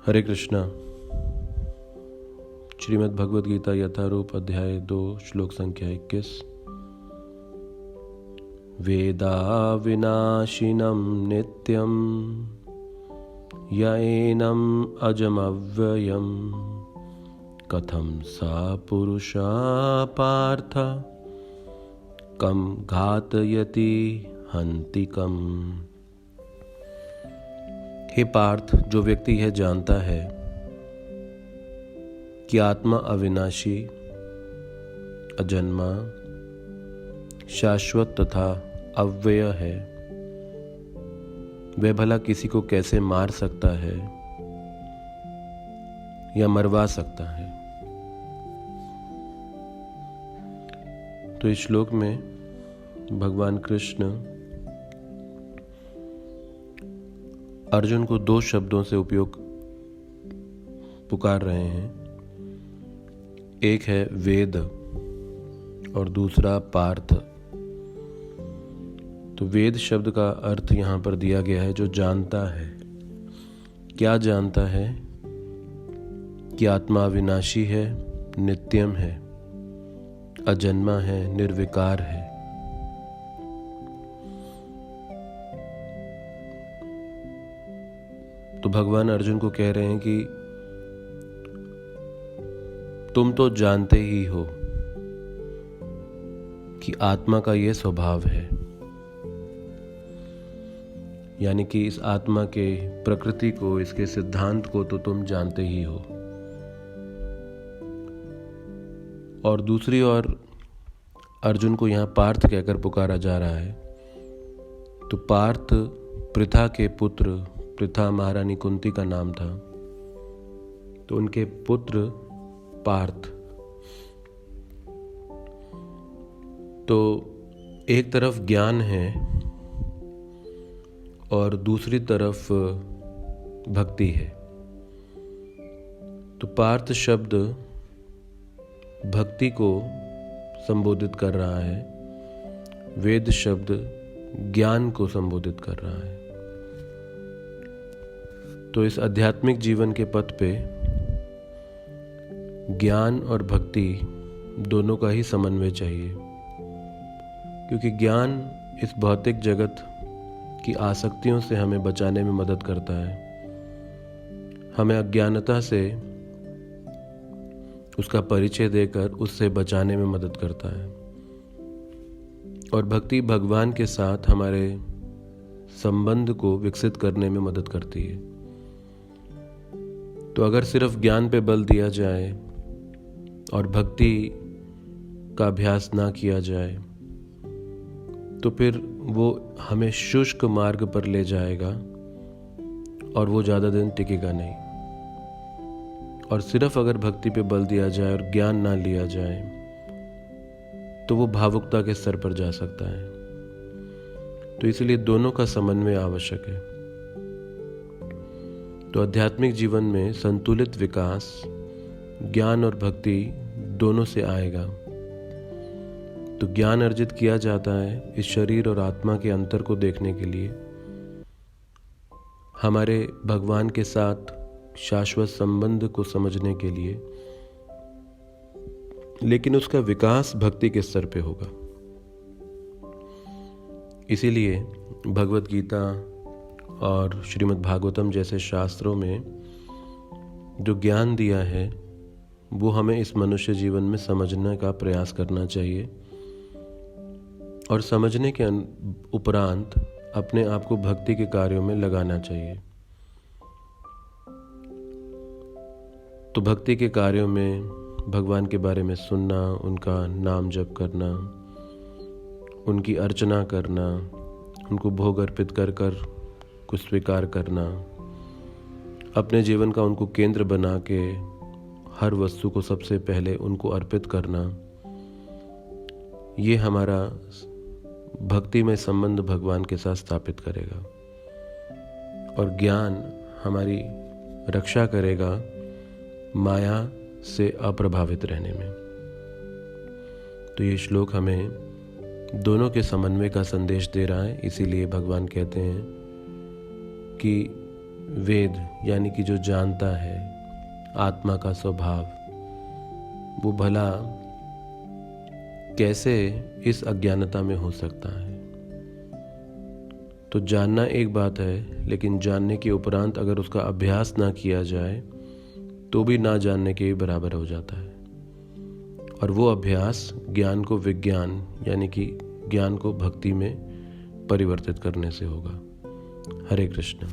हरे कृष्णा। श्रीमद् भगवद गीता यथारूप अध्याय 2 श्लोक संख्या 21। वेदा विनाशिनं नित्यं यैनम् अजमव्ययम् कथं सा पुरुषा पार्थ कं घातयति हन्तिकम्। हे पार्थ, जो व्यक्ति यह जानता है कि आत्मा अविनाशी, अजन्मा, शाश्वत तथा अव्यय है, वह भला किसी को कैसे मार सकता है या मरवा सकता है। तो इस श्लोक में भगवान कृष्ण अर्जुन को 2 शब्दों से पुकार रहे हैं। एक है वेद और दूसरा पार्थ। तो वेद शब्द का अर्थ यहाँ पर दिया गया है जो जानता है। क्या जानता है? कि आत्मा अविनाशी है, नित्यम है, अजन्मा है, निर्विकार है। तो भगवान अर्जुन को कह रहे हैं कि तुम तो जानते ही हो कि आत्मा का यह स्वभाव है, यानी कि इस आत्मा के प्रकृति को, इसके सिद्धांत को तो तुम जानते ही हो। और दूसरी ओर अर्जुन को यहाँ पार्थ कहकर पुकारा जा रहा है। तो पार्थ पृथा के पुत्र, पृथा महारानी कुंती का नाम था, तो उनके पुत्र पार्थ। तो एक तरफ ज्ञान है और दूसरी तरफ भक्ति है। तो पार्थ शब्द भक्ति को संबोधित कर रहा है, वेद शब्द ज्ञान को संबोधित कर रहा है। तो इस आध्यात्मिक जीवन के पथ पे ज्ञान और भक्ति दोनों का ही समन्वय चाहिए, क्योंकि ज्ञान इस भौतिक जगत की आसक्तियों से हमें बचाने में मदद करता है, हमें अज्ञानता से उसका परिचय देकर उससे बचाने में मदद करता है। और भक्ति भगवान के साथ हमारे संबंध को विकसित करने में मदद करती है। तो अगर सिर्फ ज्ञान पे बल दिया जाए और भक्ति का अभ्यास ना किया जाए तो फिर वो हमें शुष्क मार्ग पर ले जाएगा और वो ज़्यादा दिन टिकेगा नहीं। और सिर्फ अगर भक्ति पे बल दिया जाए और ज्ञान ना लिया जाए तो वो भावुकता के स्तर पर जा सकता है। तो इसलिए दोनों का समन्वय आवश्यक है। तो आध्यात्मिक जीवन में संतुलित विकास ज्ञान और भक्ति दोनों से आएगा। तो ज्ञान अर्जित किया जाता है इस शरीर और आत्मा के अंतर को देखने के लिए, हमारे भगवान के साथ शाश्वत संबंध को समझने के लिए, लेकिन उसका विकास भक्ति के स्तर पे होगा। इसीलिए भगवद गीता और श्रीमद् भागवतम जैसे शास्त्रों में जो ज्ञान दिया है वो हमें इस मनुष्य जीवन में समझने का प्रयास करना चाहिए और समझने के उपरांत अपने आप को भक्ति के कार्यों में लगाना चाहिए। तो भक्ति के कार्यों में भगवान के बारे में सुनना, उनका नाम जप करना, उनकी अर्चना करना, उनको भोग अर्पित कर कुछ स्वीकार करना, अपने जीवन का उनको केंद्र बना के हर वस्तु को सबसे पहले उनको अर्पित करना, ये हमारा भक्ति में संबंध भगवान के साथ स्थापित करेगा। और ज्ञान हमारी रक्षा करेगा माया से अप्रभावित रहने में। तो ये श्लोक हमें दोनों के समन्वय का संदेश दे रहा है। इसीलिए भगवान कहते हैं कि वेद यानी कि जो जानता है आत्मा का स्वभाव, वो भला कैसे इस अज्ञानता में हो सकता है। तो जानना एक बात है, लेकिन जानने के उपरांत अगर उसका अभ्यास ना किया जाए तो भी ना जानने के बराबर हो जाता है। और वो अभ्यास ज्ञान को विज्ञान यानी कि ज्ञान को भक्ति में परिवर्तित करने से होगा। हरे कृष्ण।